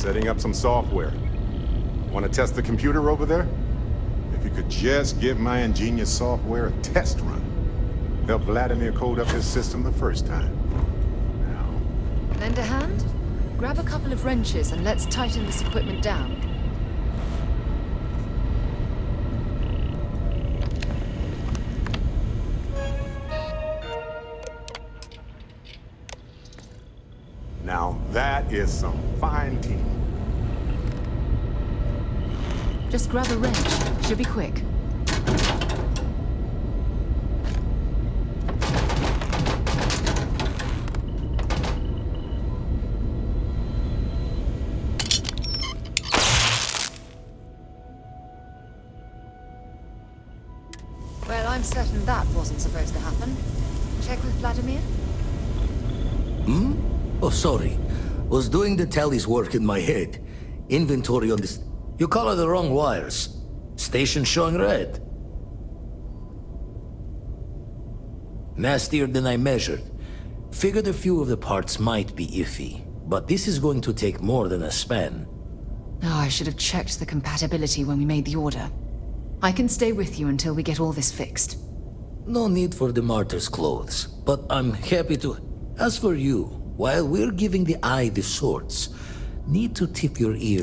Setting up some software. Want to test the computer over there? If you could just give my ingenious software a test run. Help Vladimir code up his system the first time. Now... Lend a hand? Grab a couple of wrenches and let's tighten this equipment down. Now that is some fine team. Just grab a wrench. Should be quick. Well, I'm certain that wasn't supposed to happen. Check with Vladimir? Oh, sorry. Was doing the tally's work in my head. Inventory on this... You color the wrong wires. Station showing red. Nastier than I measured. Figured a few of the parts might be iffy. But this is going to take more than a span. Oh, I should have checked the compatibility when we made the order. I can stay with you until we get all this fixed. No need for the martyr's clothes. But I'm happy to... As for you, while we're giving the eye the swords, need to tip your ear.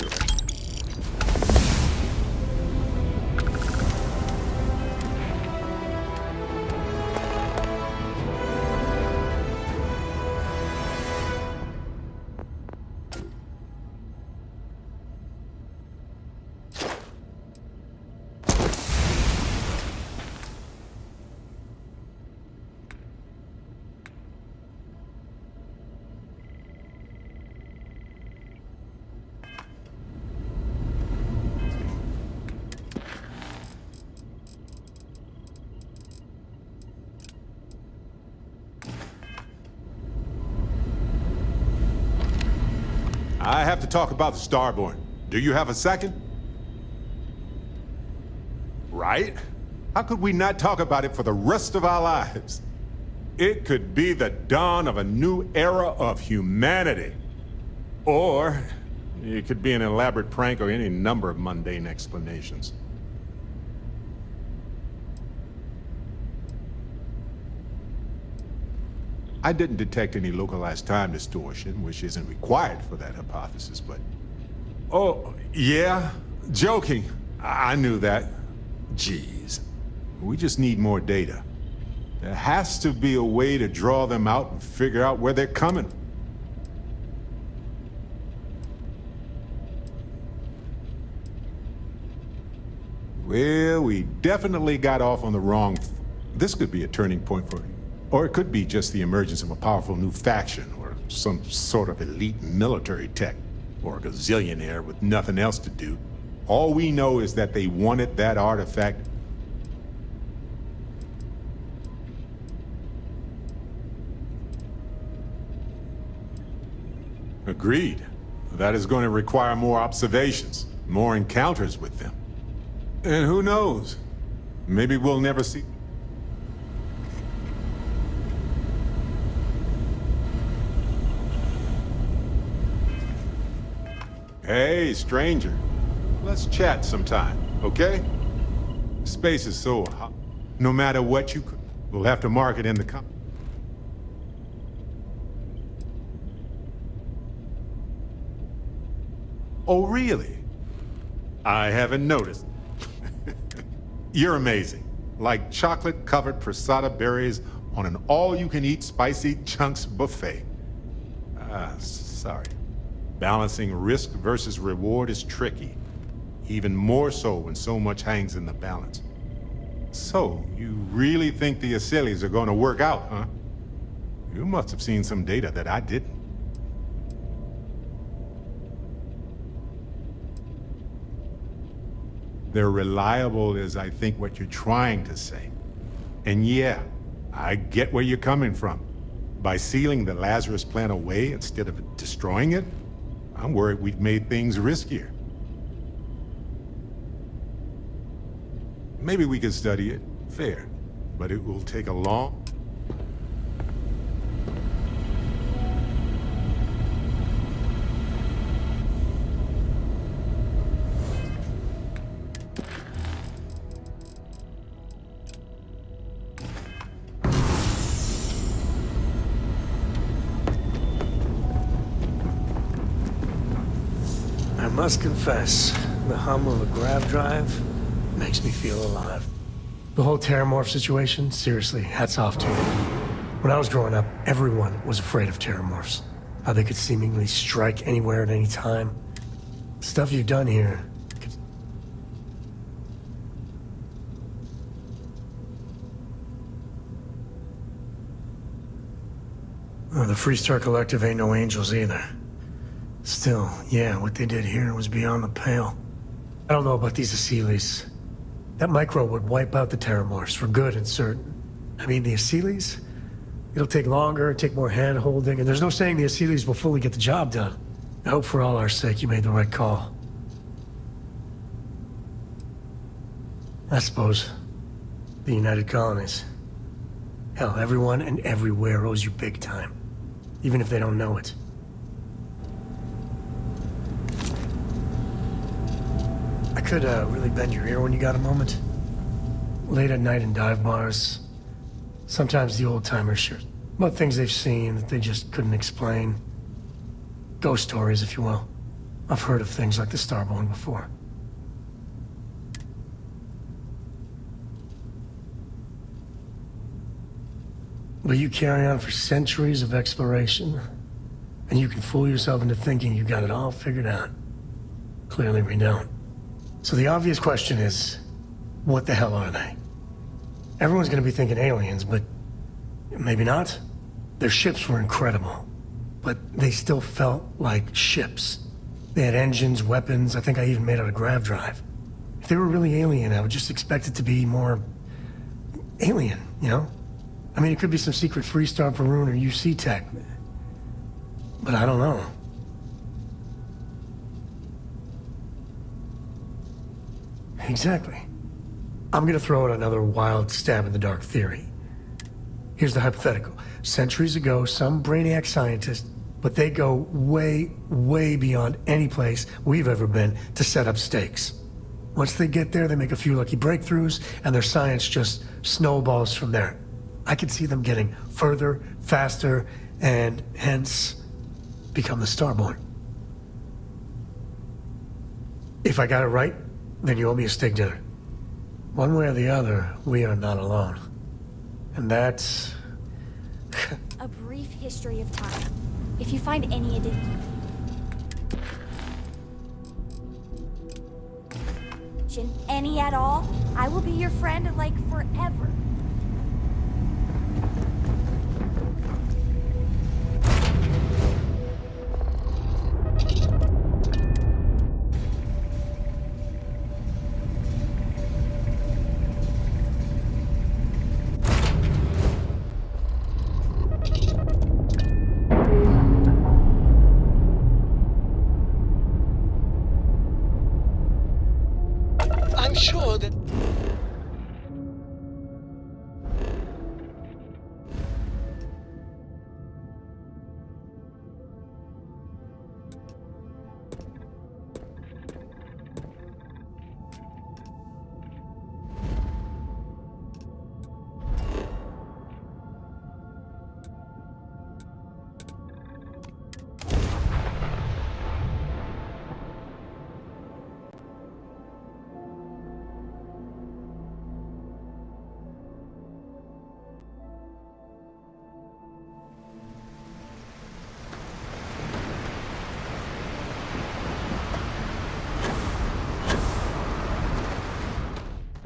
I have to talk about the Starborn. Do you have a second? Right? How could we not talk about it for the rest of our lives? It could be the dawn of a new era of humanity. Or it could be an elaborate prank or any number of mundane explanations. I didn't detect any localized time distortion, which isn't required for that hypothesis, but... Oh, yeah? Joking. I knew that. Jeez. We just need more data. There has to be a way to draw them out and figure out where they're coming. Well, we definitely got off on the wrong... This could be a turning point for... Or it could be just the emergence of a powerful new faction, or some sort of elite military tech, or a gazillionaire with nothing else to do. All we know is that they wanted that artifact. Agreed. That is going to require more observations, more encounters with them. And who knows? Maybe we'll never see... Hey, stranger. Let's chat sometime, okay? Space is so hot. No matter what you could, we'll have to mark it in the Oh, really? I haven't noticed. You're amazing. Like chocolate-covered prasada berries on an all-you-can-eat spicy chunks buffet. Sorry. Balancing risk versus reward is tricky. Even more so when so much hangs in the balance. So, you really think the Asylees are going to work out, huh? You must have seen some data that I didn't. They're reliable is, I think, what you're trying to say. And yeah, I get where you're coming from. By sealing the Lazarus plant away instead of destroying it, I'm worried we've made things riskier. Maybe we could study it, fair, but it will take a long... must confess, the hum of a grav drive makes me feel alive. The whole Terramorph situation, seriously, hats off to you. When I was growing up, everyone was afraid of Terramorphs. How they could seemingly strike anywhere at any time. Stuff you've done here could... Oh, the Freestar Collective ain't no angels either. Still, yeah, what they did here was beyond the pale. I don't know about these Aseles. That micro would wipe out the Terramorphs for good and certain. I mean, the Aseles? It'll take longer, take more hand-holding, and there's no saying the Aseles will fully get the job done. I hope for all our sake you made the right call. I suppose the United Colonies. Hell, everyone and everywhere owes you big time. Even if they don't know it. I could really bend your ear when you got a moment. Late at night in dive bars, sometimes the old-timers share about things they've seen that they just couldn't explain. Ghost stories, if you will. I've heard of things like the Starborn before. But you carry on for centuries of exploration, and you can fool yourself into thinking you got it all figured out. Clearly we don't. So the obvious question is, what the hell are they? Everyone's gonna be thinking aliens, but maybe not. Their ships were incredible, but they still felt like ships. They had engines, weapons, I think I even made out a grav drive. If they were really alien, I would just expect it to be more... alien, you know? I mean, it could be some secret Freestar Perun or UC tech, but I don't know. Exactly. I'm gonna throw out another wild stab-in-the-dark theory. Here's the hypothetical. Centuries ago, some brainiac scientist, but they go way, way beyond any place we've ever been to set up stakes. Once they get there, they make a few lucky breakthroughs, and their science just snowballs from there. I could see them getting further, faster, and hence become the Starborn. If I got it right, then you owe me a steak dinner. One way or the other, we are not alone. And that's... A brief history of time. If you find any any at all, I will be your friend like forever. I'm sure that...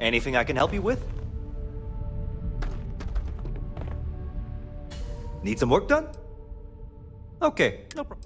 Anything I can help you with? Need some work done? Okay, no problem.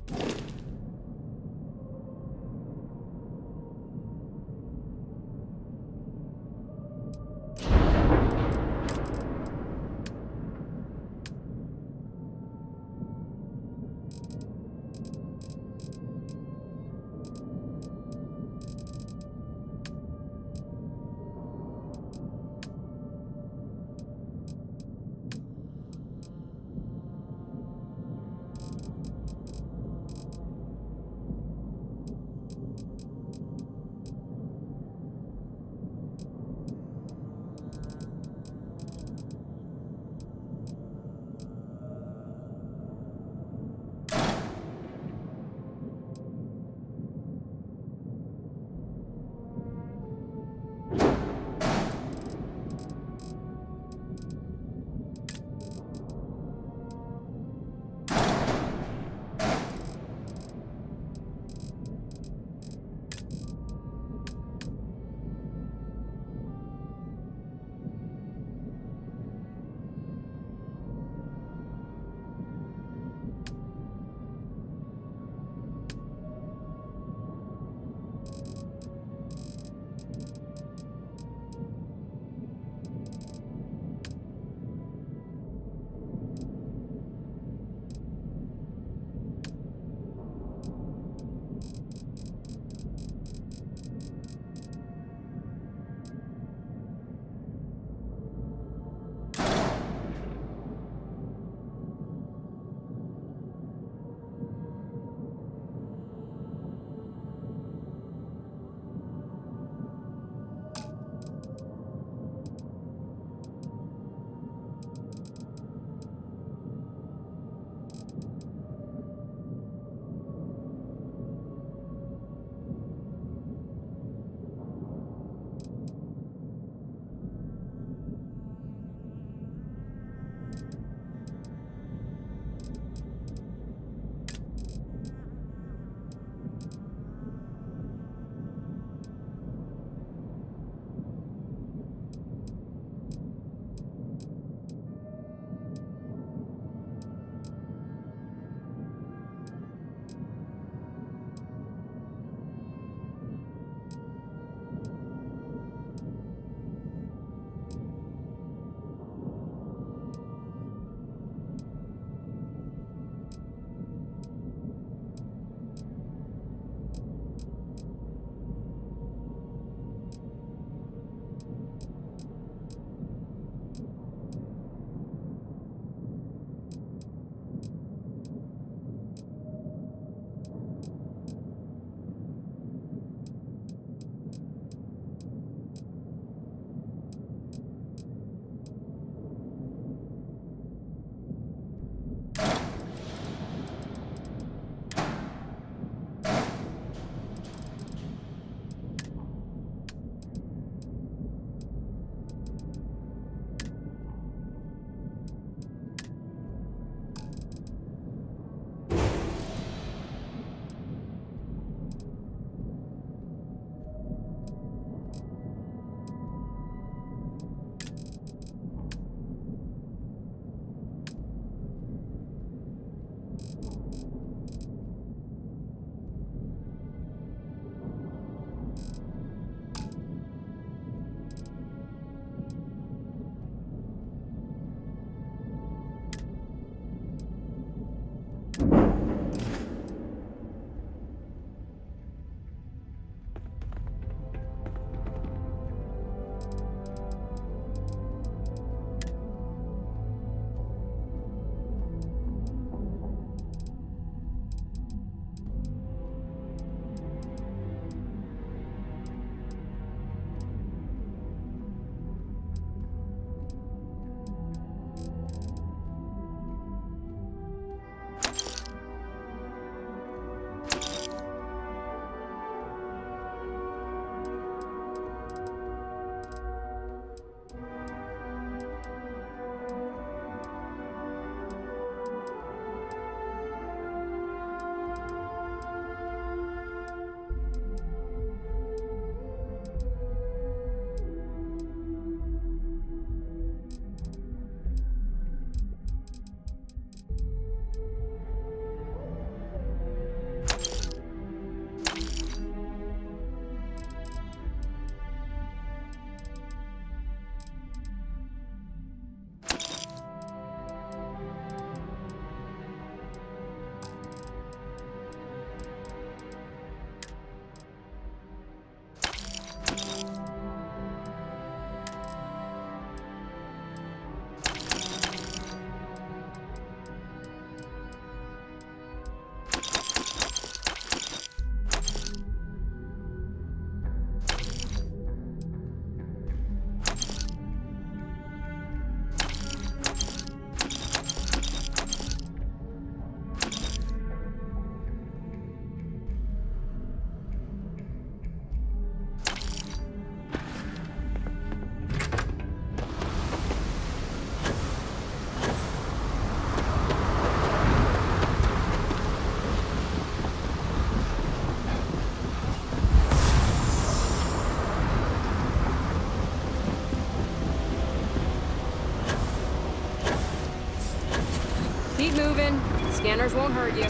Scanners won't hurt you.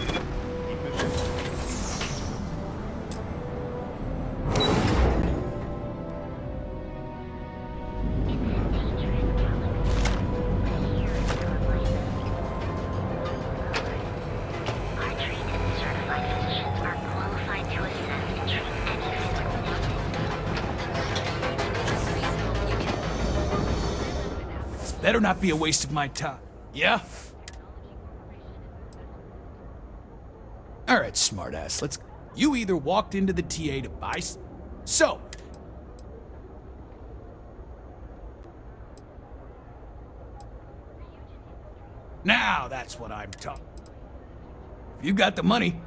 Better not be a waste of my time. Yeah? Alright, smartass, let's... You either walked into the TA to buy... So... Now that's what I'm talking. If you got the money...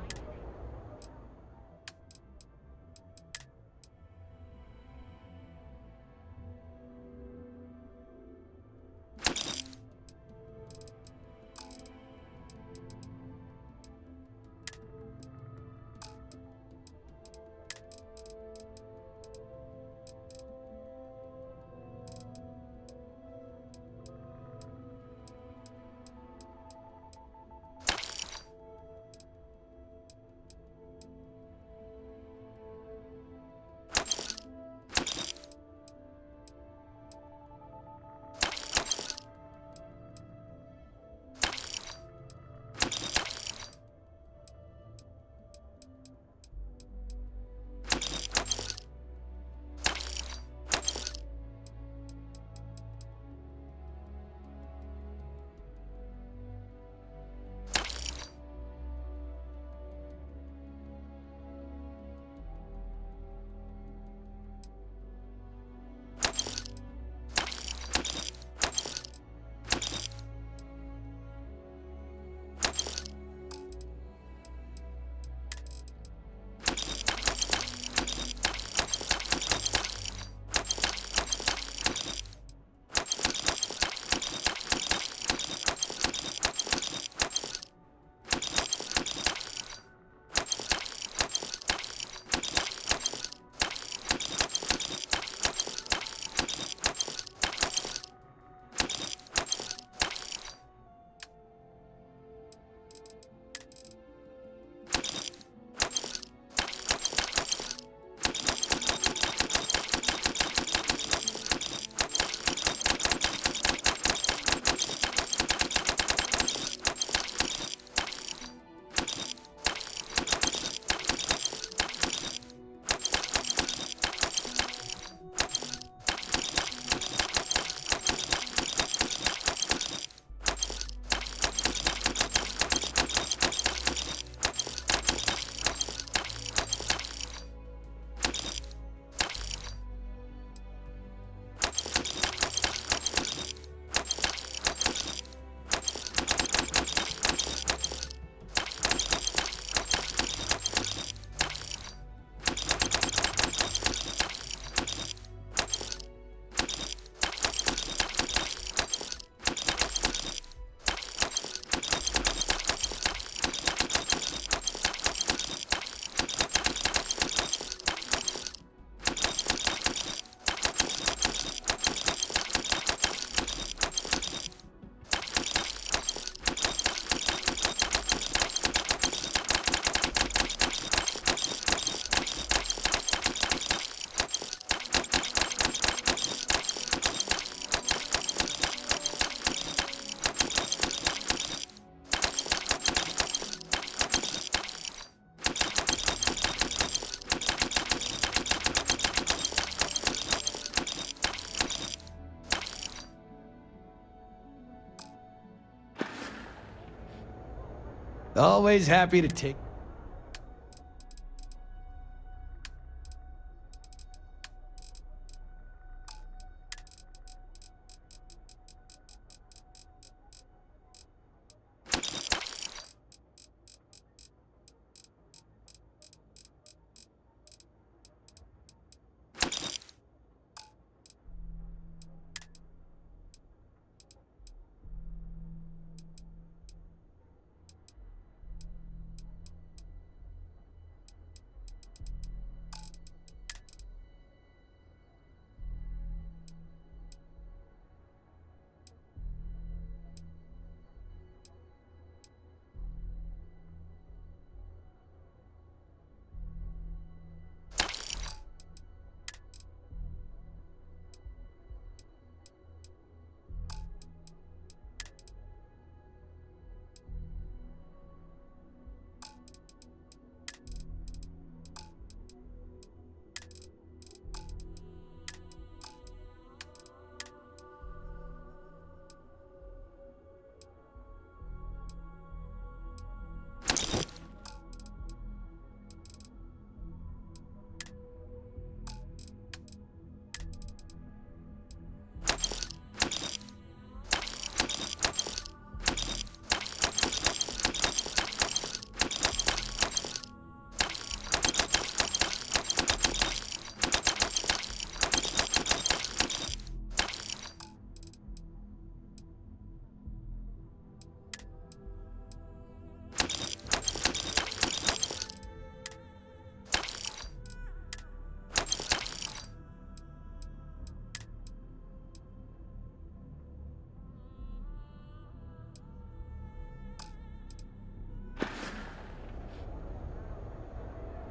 Always happy to take...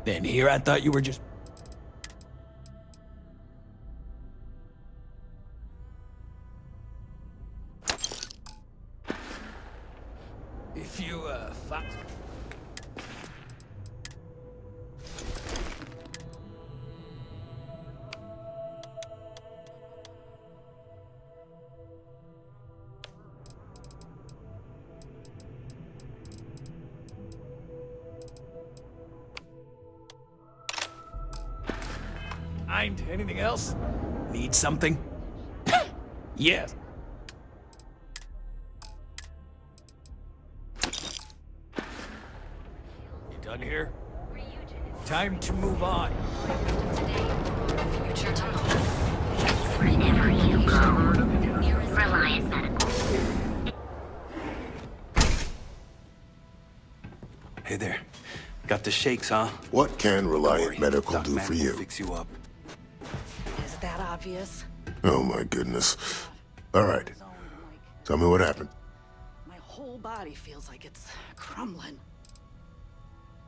Then here I thought you were just... If you, Mind anything else? Need something? Yes. You done here? Time to move on. Future tomorrow. Wherever you go, Reliant Medical. Hey there. Got the shakes, huh? What can Reliant Don't worry, Medical Doc do Mack for will you? Fix you up. Is that obvious? Oh my goodness. All right. Tell me what happened. My whole body feels like it's crumbling.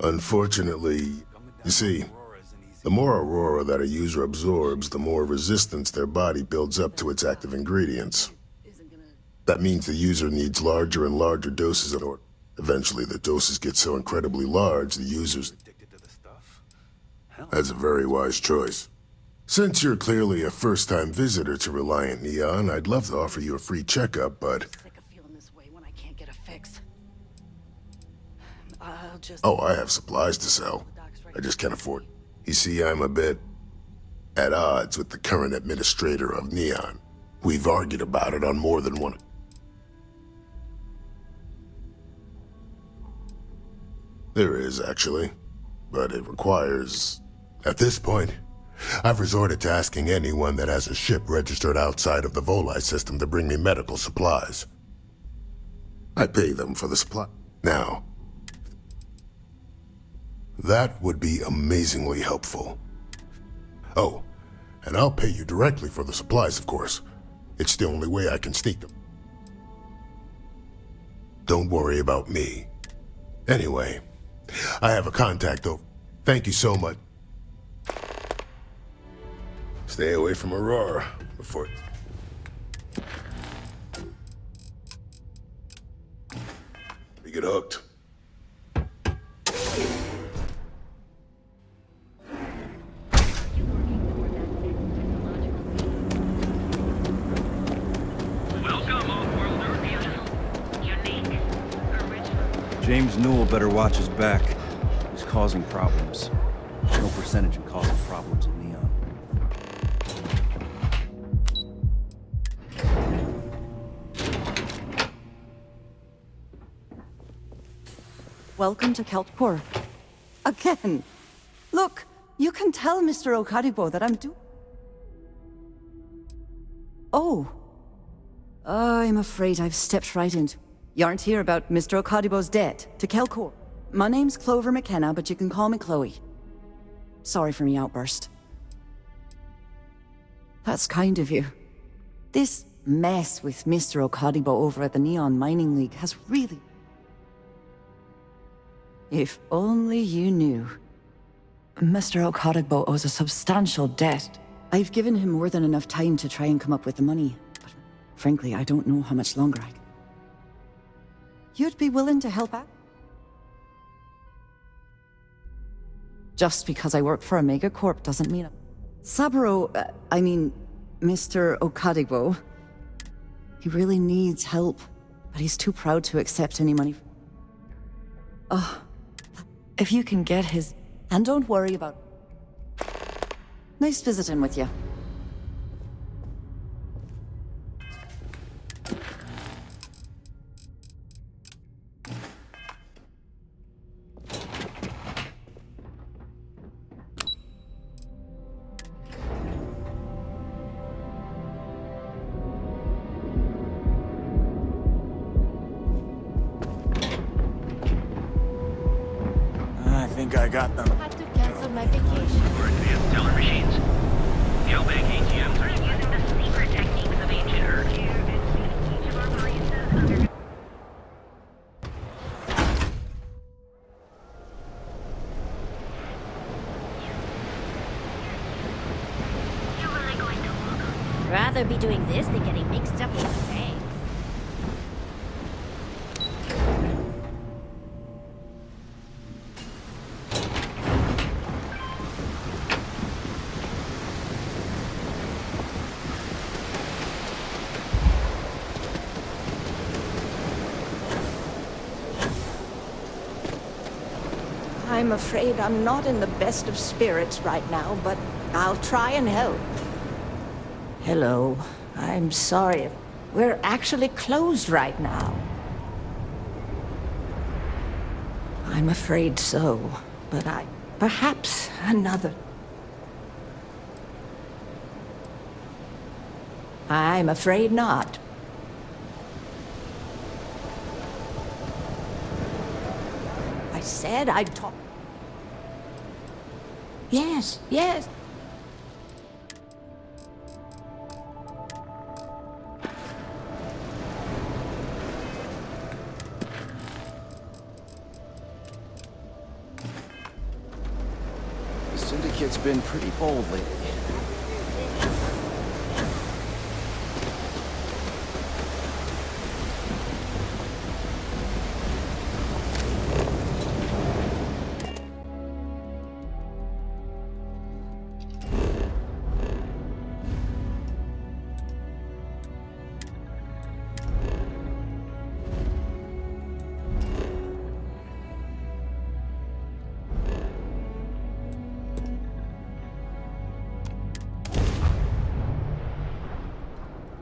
Unfortunately, you see, the more Aurora that a user absorbs, the more resistance their body builds up to its active ingredients. That means the user needs larger and larger doses in order. Eventually, the doses get so incredibly large, the users... That's a very wise choice. Since you're clearly a first-time visitor to Reliant Neon, I'd love to offer you a free checkup, but... Sick of feeling this way when I can't get a fix. I'll just... Oh, I have supplies to sell. I just can't afford it. You see, I'm a bit... at odds with the current administrator of Neon. We've argued about it on more than one... There is, actually. But it requires... At this point, I've resorted to asking anyone that has a ship registered outside of the Volii system to bring me medical supplies. I pay them for the supply. Now, that would be amazingly helpful. Oh, and I'll pay you directly for the supplies, of course. It's the only way I can sneak them. Don't worry about me. Anyway, I have a contact over. Thank you so much. Stay away from Aurora before... we get hooked. Welcome, off-worlder. Beautiful, unique, original. James Newell better watch his back. He's causing problems. No percentage in causing problems in Neon. Welcome to Keltport. Again. Look, you can tell Mr. Okadibo that I'm Oh. I'm afraid I've stepped right into... You aren't here about Mr. Okadibo's debt to Kelcor. My name's Clover McKenna, but you can call me Chloe. Sorry for me outburst. That's kind of you. This mess with Mr. Okadibo over at the Neon Mining League has really... If only you knew. Mr. Okadibo owes a substantial debt. I've given him more than enough time to try and come up with the money, but frankly, I don't know how much longer I can. You'd be willing to help out? Just because I work for a megacorp doesn't mean... Saburo, Mr. Okadibo, he really needs help, but he's too proud to accept any money. Oh, if you can get his... And don't worry about... Nice visiting with you. I think I got them. Had to cancel my vacation. For advanced teller machines. Neobank ATMs are using the secret techniques of ancient Earth. Each of our baristas under... Rather be doing this than getting mixed up with things. I'm afraid I'm not in the best of spirits right now, but I'll try and help. Hello. I'm sorry if we're actually closed right now. I'm afraid so, but perhaps another. I'm afraid not. I said I'd talk. Yes, yes. The Syndicate's been pretty bold lately.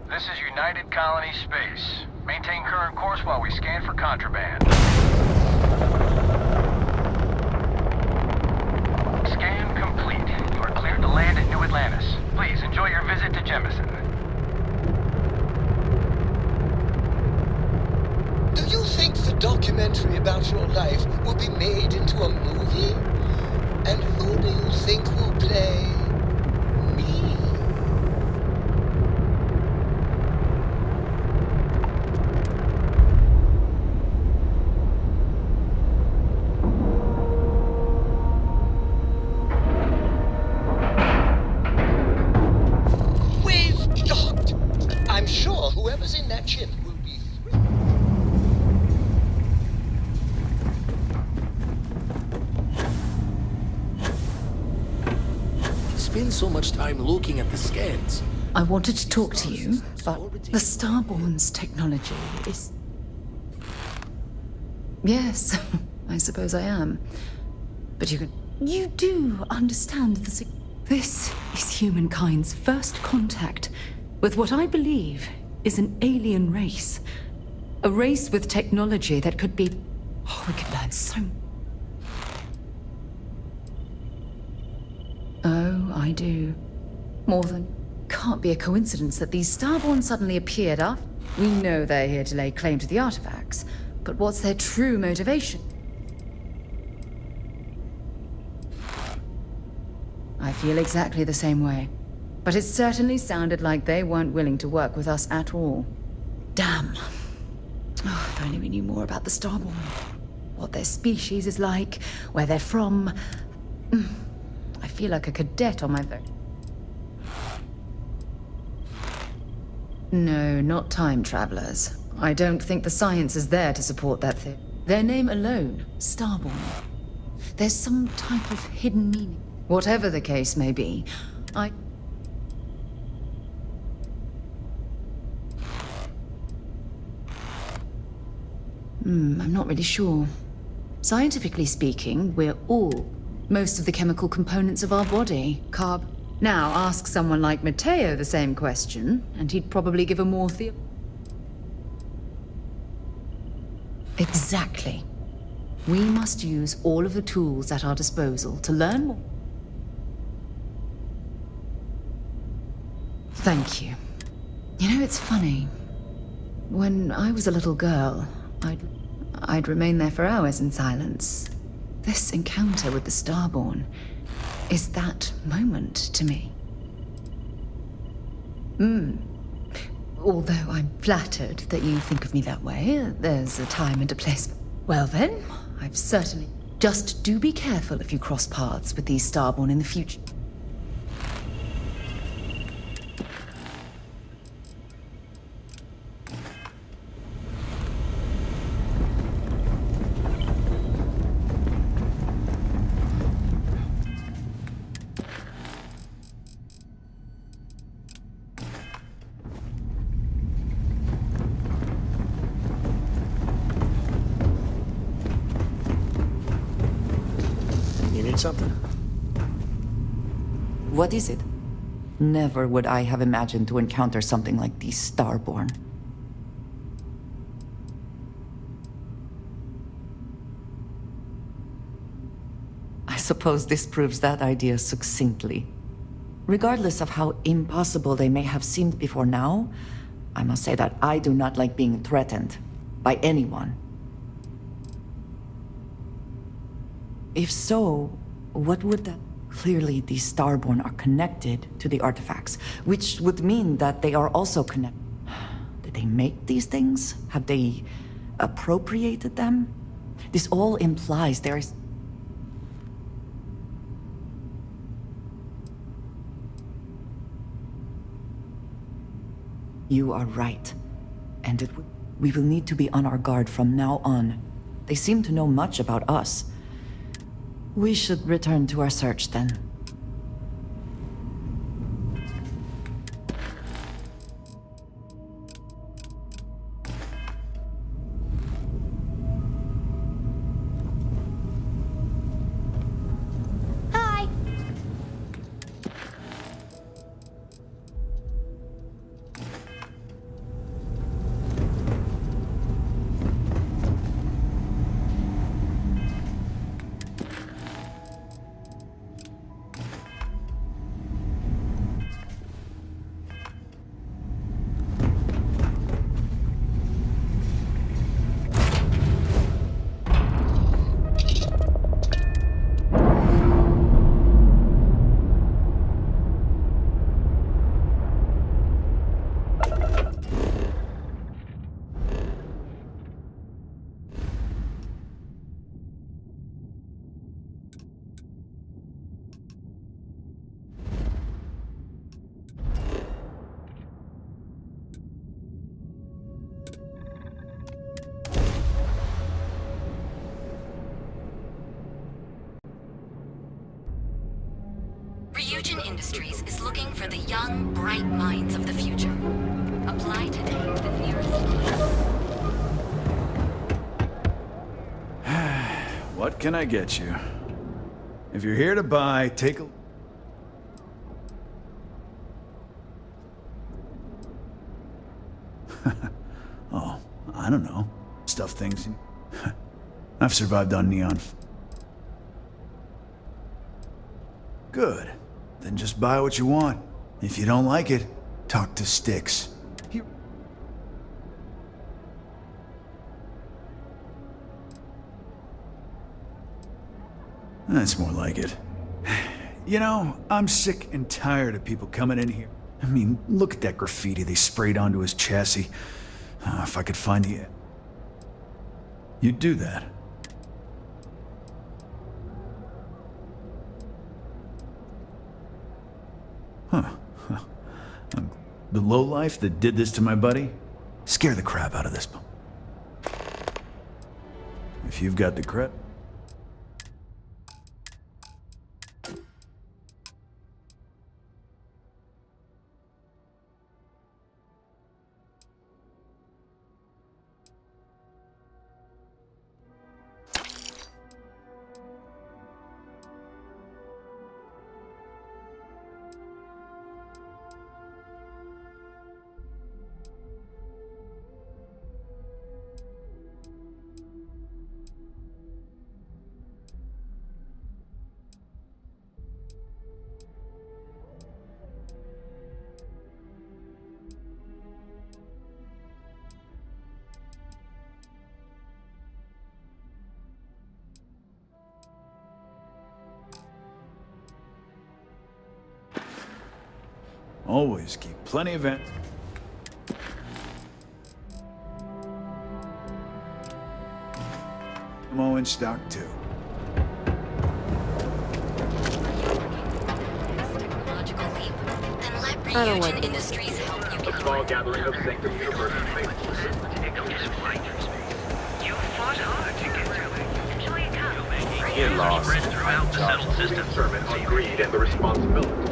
This is United Colony Space. Maintain current course while we scan for contraband. Scan complete. You are cleared to land at New Atlantis. Please enjoy your visit to Jemison. Do you think the documentary about your life will be made into a movie? And who do you think will play me? We've docked. I'm sure whoever's in that ship will be thrilled. Spend so much time looking at the scans. I wanted to talk to you, but the Starborn's technology is... Yes, I suppose I am. But you do understand this is humankind's first contact with what I believe is an alien race. A race with technology that could be... Oh, we could learn so... Oh, I do. More than... Can't be a coincidence that these Starborn suddenly appeared after... We know they're here to lay claim to the artifacts, but what's their true motivation? I feel exactly the same way. But it certainly sounded like they weren't willing to work with us at all. Damn. Oh, if only we knew more about the Starborn. What their species is like, where they're from. I feel like a cadet on my boat. No, not time travelers. I don't think the science is there to support that theory. Their name alone, Starborn. There's some type of hidden meaning. Whatever the case may be, I'm not really sure. Scientifically speaking, we're all most of the chemical components of our body, Now, ask someone like Matteo the same question, and he'd probably give a more Exactly. We must use all of the tools at our disposal to learn more. Thank you. You know, it's funny. When I was a little girl, I'd remain there for hours in silence. This encounter with the Starborn is that moment to me. Although I'm flattered that you think of me that way, there's a time and a place. Well then, I've certainly... Just do be careful if you cross paths with these Starborn in the future. something? What is it? Never would I have imagined to encounter something like these Starborn. I suppose this proves that idea succinctly. Regardless of how impossible they may have seemed before now, I must say that I do not like being threatened by anyone. If so, what would that... Clearly, these Starborn are connected to the artifacts, which would mean that they are also connected. Did they make these things? Have they appropriated them? This all implies there is... You are right. And we will need to be on our guard from now on. They seem to know much about us. We should return to our search then. Hi. Ryujin Industries is looking for the young, bright minds of the future. Apply today at the nearest... What can I get you? If you're here to buy, take a... Oh, I don't know. Stuff things in... I've survived on neon. Good. Then just buy what you want. If you don't like it, talk to Styx. Here. That's more like it. You know, I'm sick and tired of people coming in here. I mean, look at that graffiti they sprayed onto his chassis. If I could find the... You'd do that. Huh. The lowlife that did this to my buddy? Scare the crap out of this. If you've got the credit... Always keep plenty of it. Ammo in stock too. Technological leap. Then let Ryujin Industries help you get Small gathering of Sanctum University. You fought hard to get to it. Enjoy your time. Get lost. Spread throughout the settled system. Sermon on greed and the responsibility.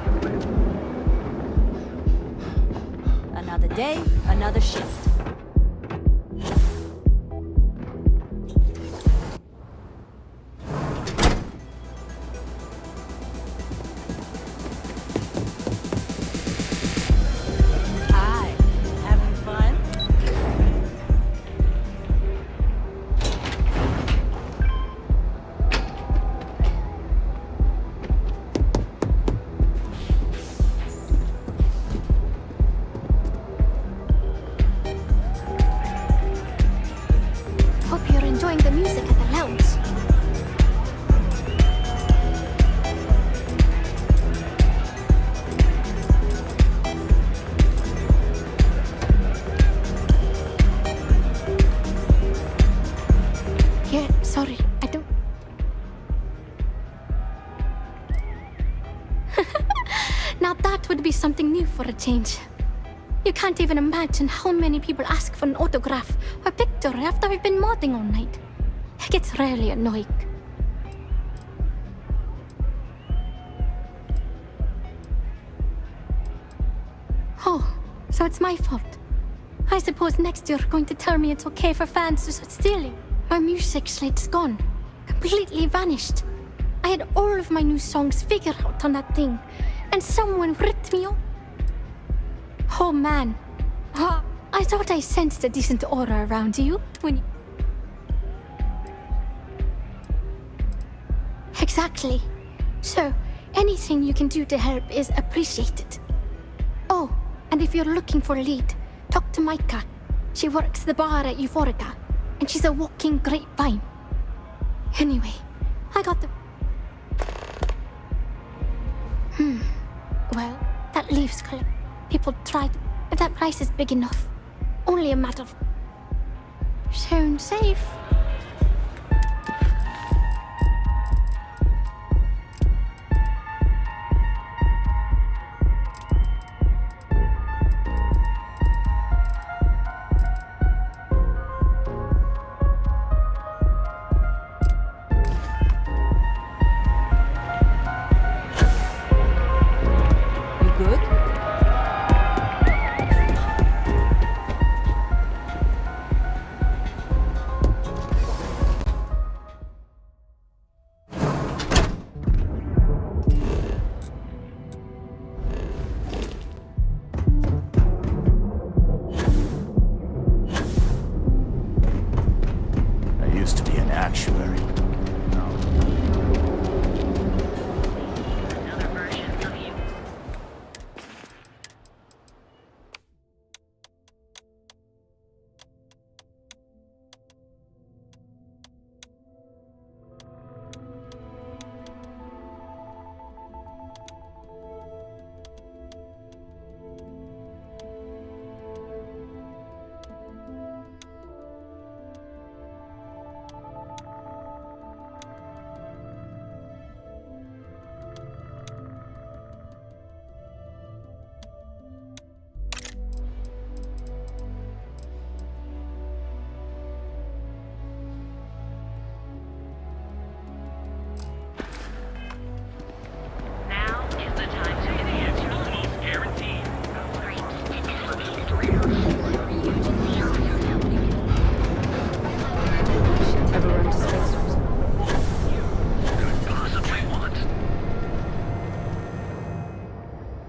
Another day, another shift. for a change. You can't even imagine how many people ask for an autograph or picture after I've been modding all night. It gets really annoying. Oh, so it's my fault. I suppose next you're going to tell me it's okay for fans to start stealing. My music slate's gone. Completely vanished. I had all of my new songs figured out on that thing, and someone ripped me off. Oh man. I thought I sensed a decent aura around you when you... Exactly. So, anything you can do to help is appreciated. Oh, and if you're looking for a lead, talk to Micah. She works the bar at Euphorica, and she's a walking grapevine. Anyway, I got the... Well, that leaves people try to... If that price is big enough. Only a matter of... Sounds safe.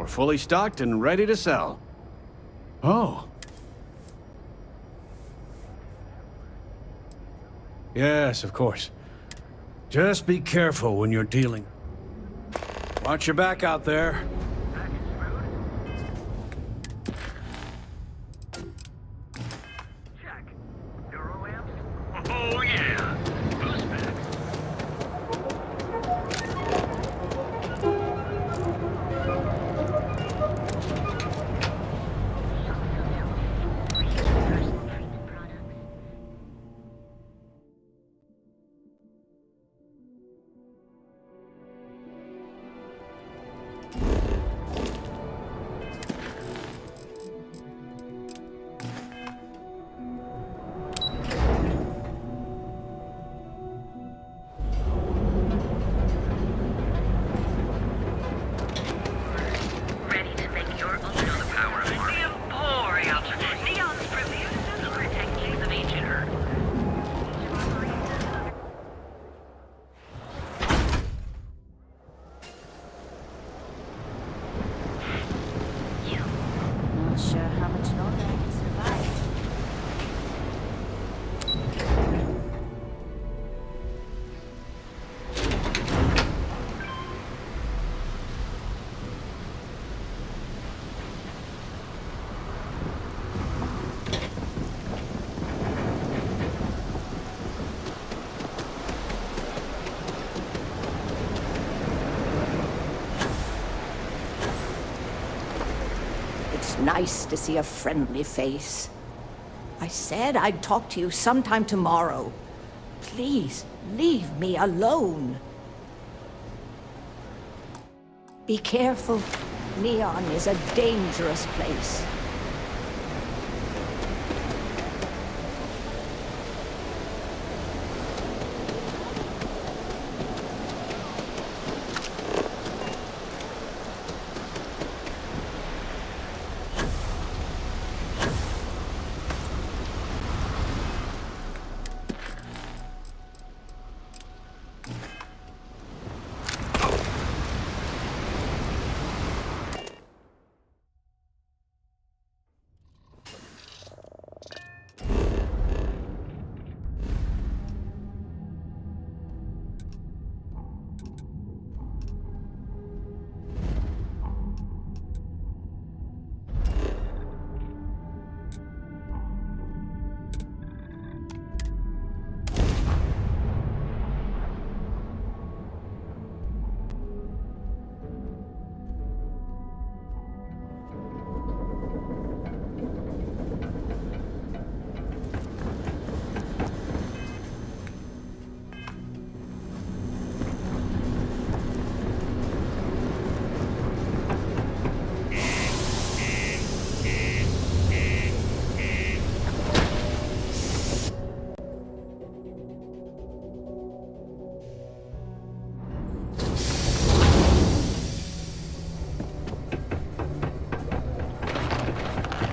Fully stocked and ready to sell. Oh. Yes, of course. Just be careful when you're dealing. Watch your back out there. Oh yeah. Boost back. Nice to see a friendly face. I said I'd talk to you sometime tomorrow. Please, leave me alone. Be careful. Neon is a dangerous place.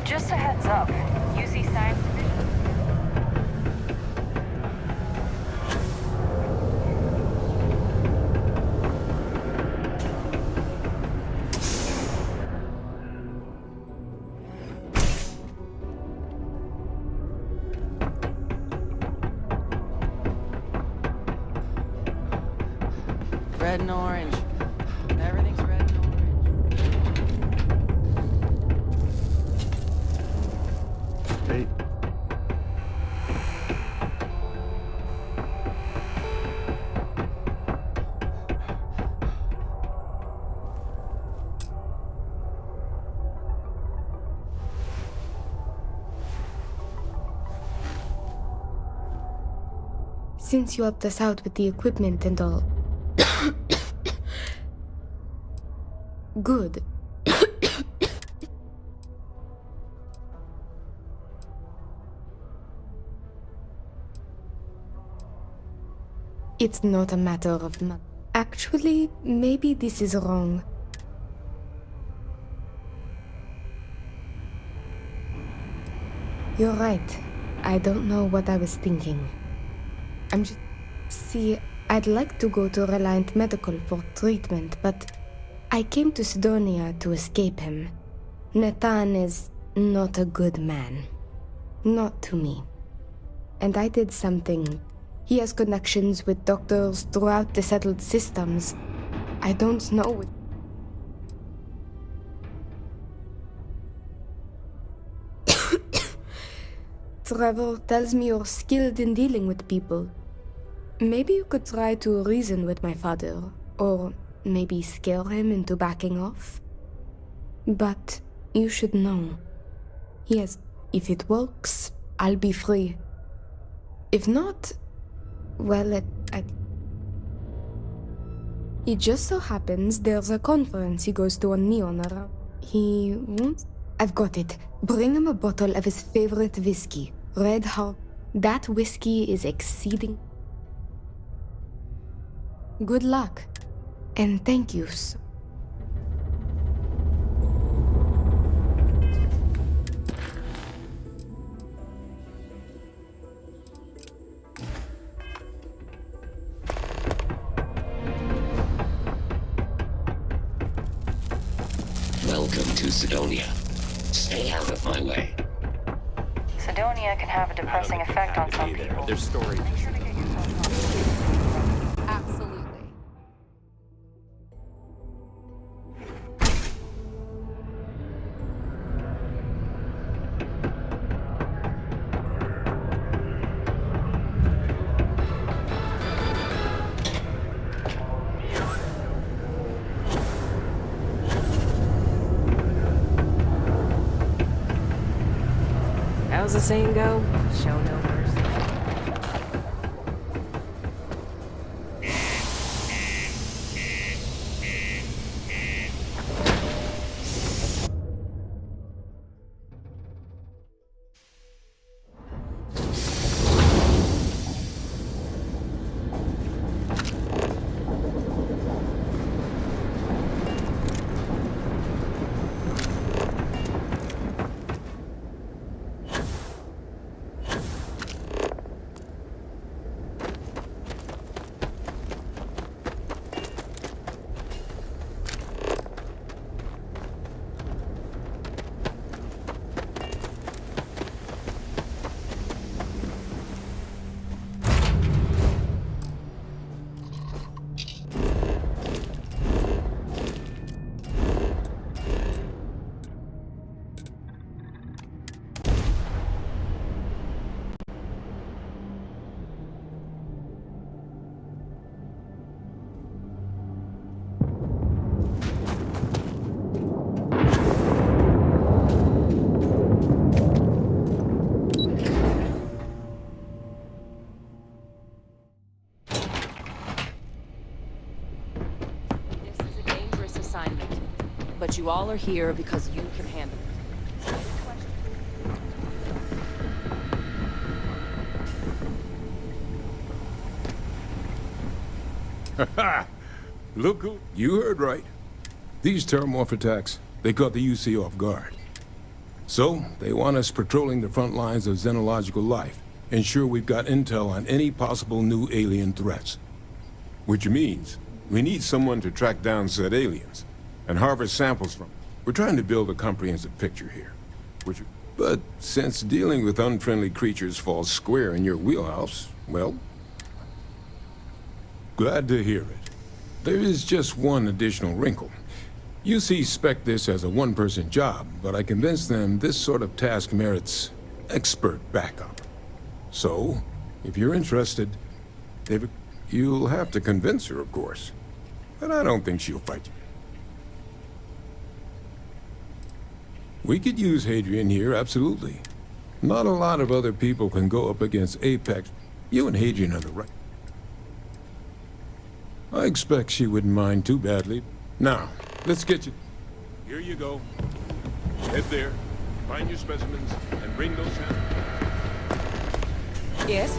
Just a heads up. UC Science Division. Red and orange. Everything's red and orange. Hey. Since you helped us out with the equipment and all. Good. It's not a matter of money. Actually, maybe this is wrong. You're right. I don't know what I was thinking. I'm just... See, I'd like to go to Reliant Medical for treatment, but I came to Sidonia to escape him. Nathan is not a good man. Not to me. And I did something. He has connections with doctors throughout the settled systems. I don't know. Trevor tells me you're skilled in dealing with people. Maybe you could try to reason with my father, or maybe scare him into backing off. But you should know. Yes, if it works, I'll be free. If not, well, it just so happens there's a conference he goes to on Neon around. He won't... I've got it. Bring him a bottle of his favorite whiskey. Red Hop. That whiskey is exceeding... Good luck. And thank you so... Welcome to Sidonia. Stay out of my way. Sidonia can have a depressing effect on some people. Their story. Absolutely. How's the saying go? Show no mercy. you all are here because you can handle it. Ha! Look who... You heard right. These terramorph attacks, they caught the UC off guard. So, they want us patrolling the front lines of xenological life, ensure we've got intel on any possible new alien threats. Which means, we need someone to track down said aliens, and harvest samples from them. We're trying to build a comprehensive picture here. But since dealing with unfriendly creatures falls square in your wheelhouse, well... Glad to hear it. There is just one additional wrinkle. UC spec this as a one-person job, but I convinced them this sort of task merits expert backup. So, if you're interested, you'll have to convince her, of course. But I don't think she'll fight you. We could use Hadrian here, absolutely. Not a lot of other people can go up against Apex. You and Hadrian are the right. I expect she wouldn't mind too badly. Now, let's get you... Here you go. Head there, find your specimens, and bring those samples. Yes?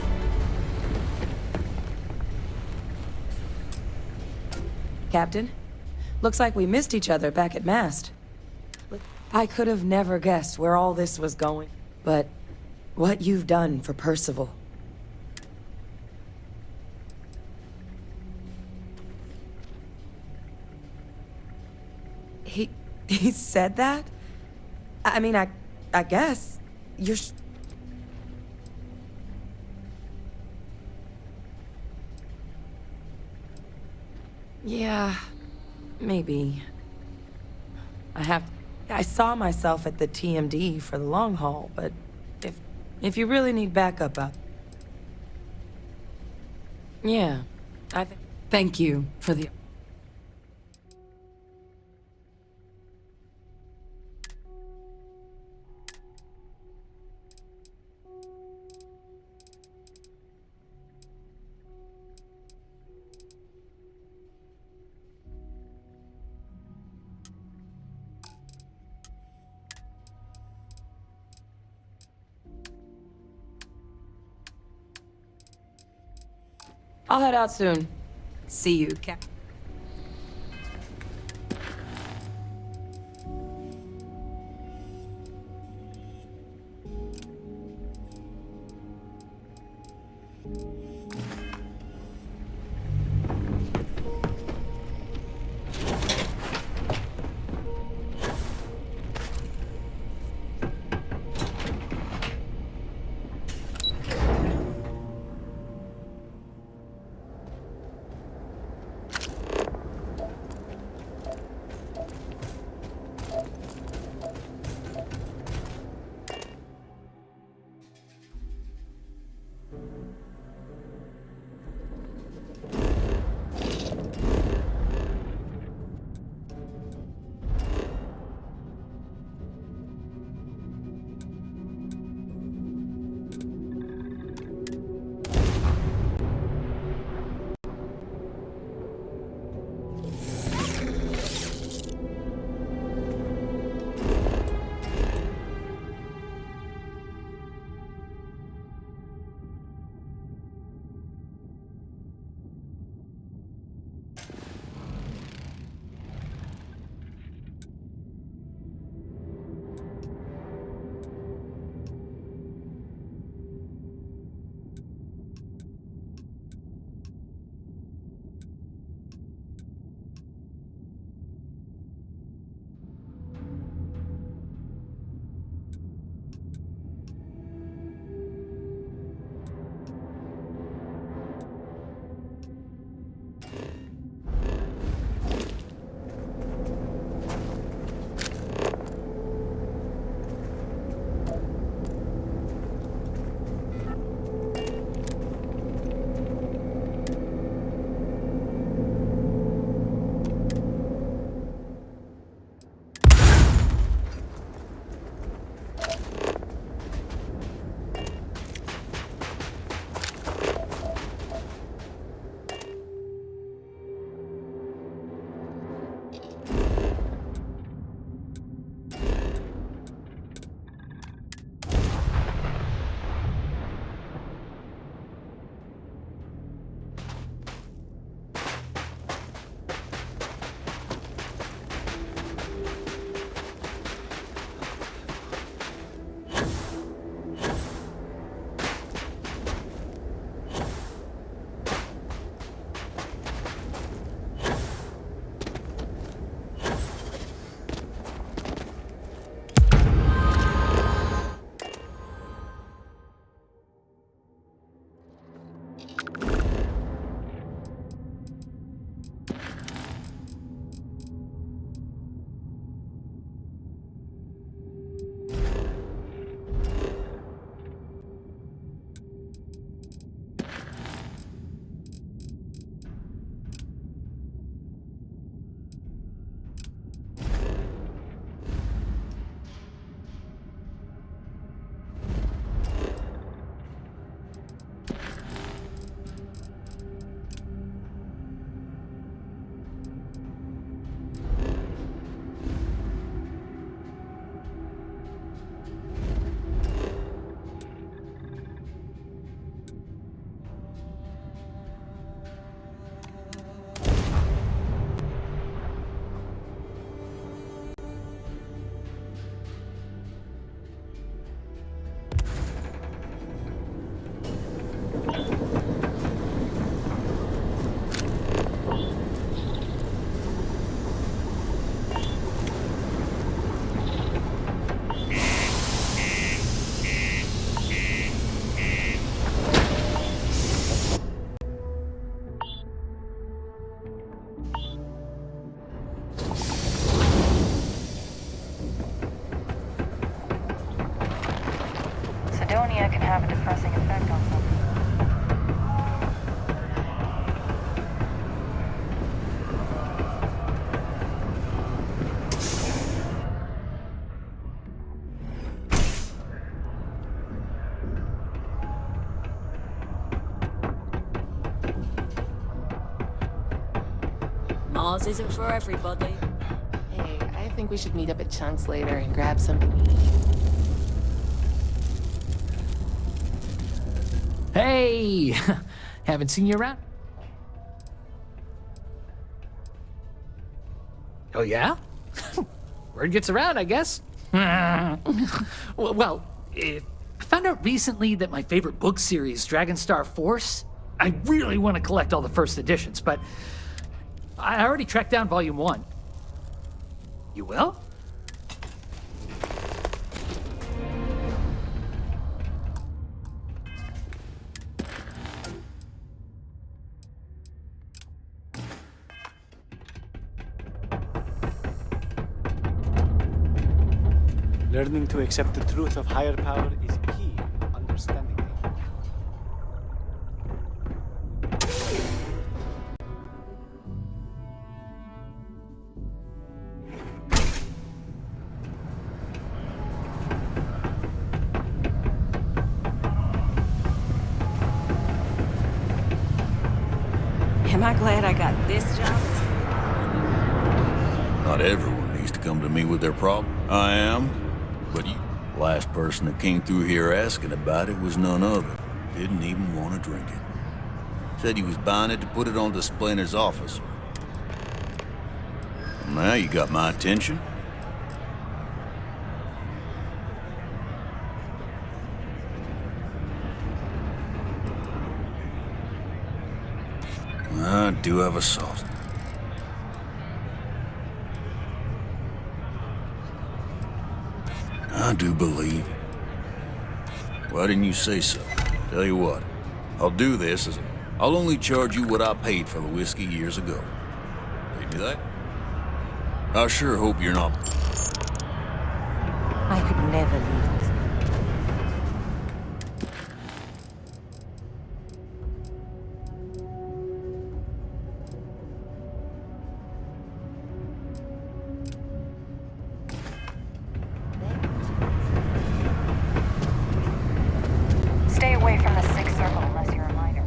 Captain? Looks like we missed each other back at Mast. I could have never guessed where all this was going. But what you've done for Percival... He said that? I mean, I guess. You're... Yeah, maybe. I saw myself at the TMD for the long haul, but if you really need backup up... Yeah, I think... Thank you for the... I'll head out soon. See you, Cap. Sidonia can have a depressing effect on some people. Mars isn't for everybody. Hey, I think we should meet up at Chunks later and grab something to eat. Hey! Haven't seen you around? Oh, yeah? Word gets around, I guess. I found out recently that my favorite book series, Dragonstar Force, I really want to collect all the first editions, but I already tracked down Volume 1. You will? Learning to accept the truth of higher power is key to understanding it. Am I glad I got this job? Not everyone needs to come to me with their problem. I am, but you. Last person that came through here asking about it was none other. Didn't even want to drink it. Said he was buying it to put it on display in his office. Well, now you got my attention. I do have a soft. I do believe it. Why didn't you say so? Tell you what, I'll do this as I'll only charge you what I paid for the whiskey years ago. Pay me that? I sure hope you're not. I could never leave this. Stay away from the Sixth Circle unless you're a minor.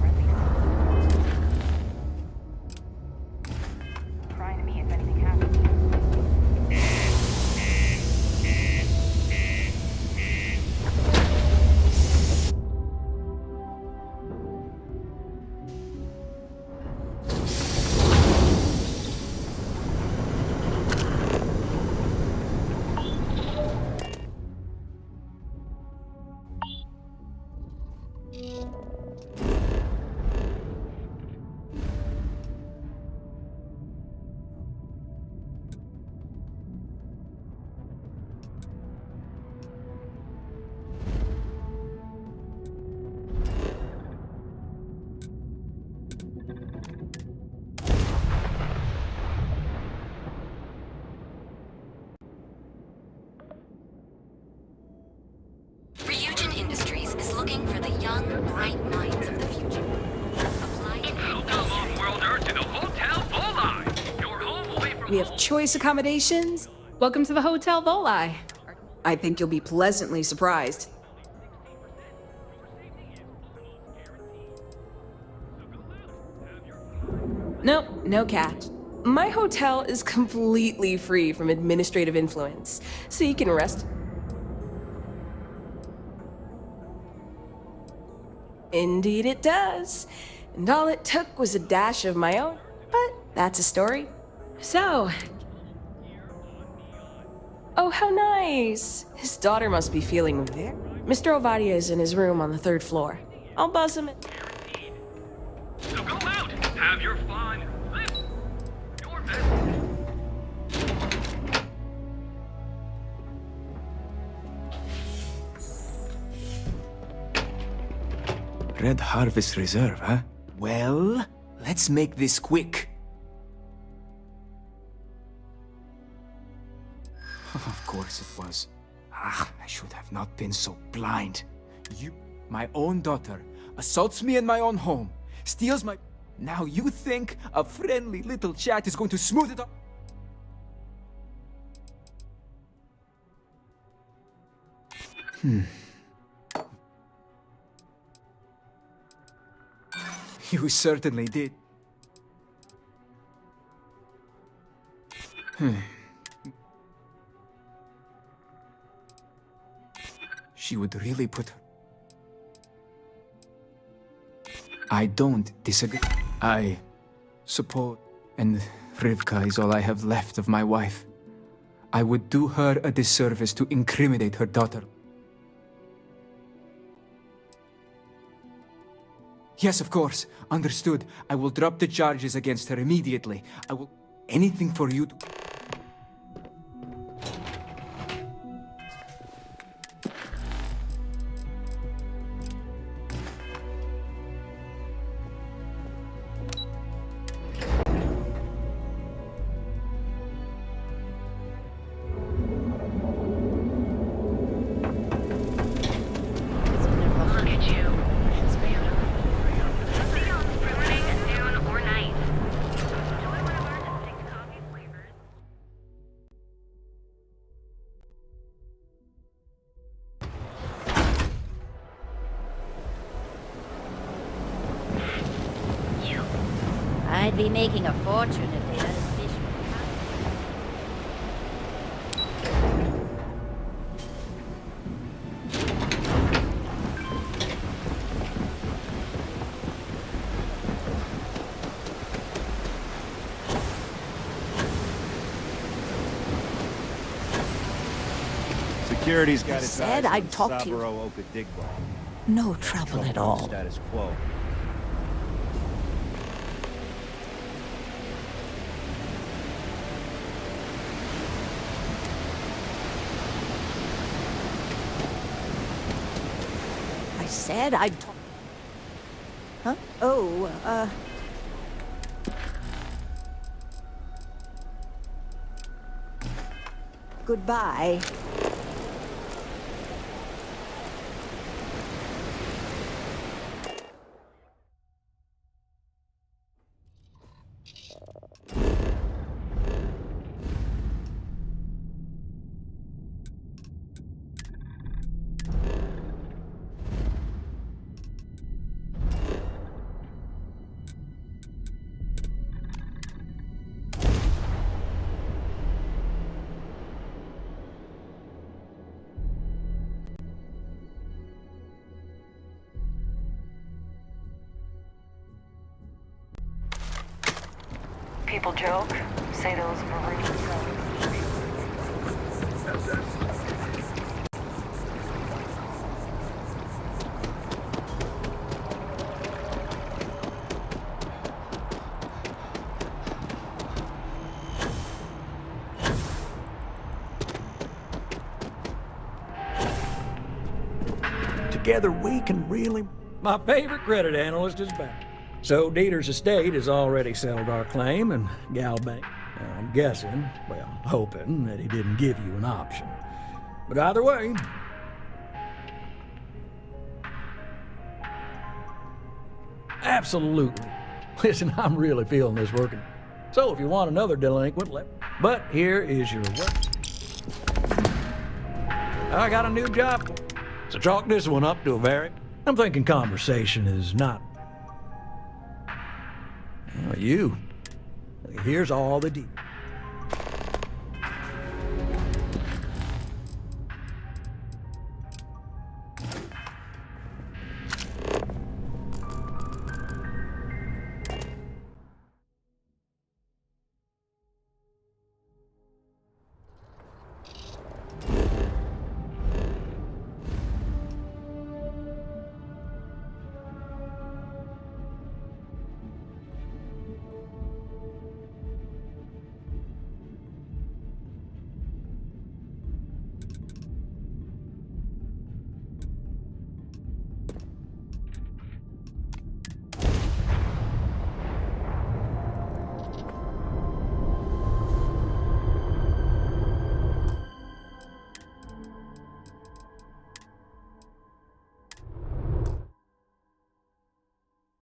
Or at least... Crying to me if anything happens. Ryujin Industries is looking for the young, bright minds of the future. Welcome off-world Earth to the Hotel Volai. Your home away from We have choice accommodations. Welcome to the Hotel Volai. I think you'll be pleasantly surprised. Nope, no catch. My hotel is completely free from administrative influence, so you can rest. Indeed it does. And all it took was a dash of my own, but that's a story. So... Oh, how nice! His daughter must be feeling very... Mr. Ovadia is in his room on the 3rd floor. I'll buzz him in. So go out, have your fun, live your best. Red Harvest Reserve, huh? Well, let's make this quick. Of course it was. I should have not been so blind. You, my own daughter, assaults me in my own home, steals my... Now you think a friendly little chat is going to smooth it up? You certainly did. She would really put her... I don't disagree. I suppose, and Rivka is all I have left of my wife. I would do her a disservice to incriminate her daughter. Yes, of course. Understood. I will drop the charges against her immediately. I will... Anything for you to... Look at you. Morning, noon, or night. Enjoy one of our distinct coffee flavors. I'd be making a fortune if they let us fish. Security's got I its said eyes I'd on talk to you. Saburo Okadigbo. No trouble at all. Status quo. I said I'd talk... Huh? Oh, Goodbye. People joke, say those Marines. Together we can really... My favorite credit analyst is back. So Dieter's estate has already settled our claim, and Galbank, I'm guessing, well, hoping that he didn't give you an option. But either way... Absolutely. Listen, I'm really feeling this working. So if you want another delinquent, But here is your... I got a new job. So chalk this one up to a very... I'm thinking conversation is not... Well, here's all the details.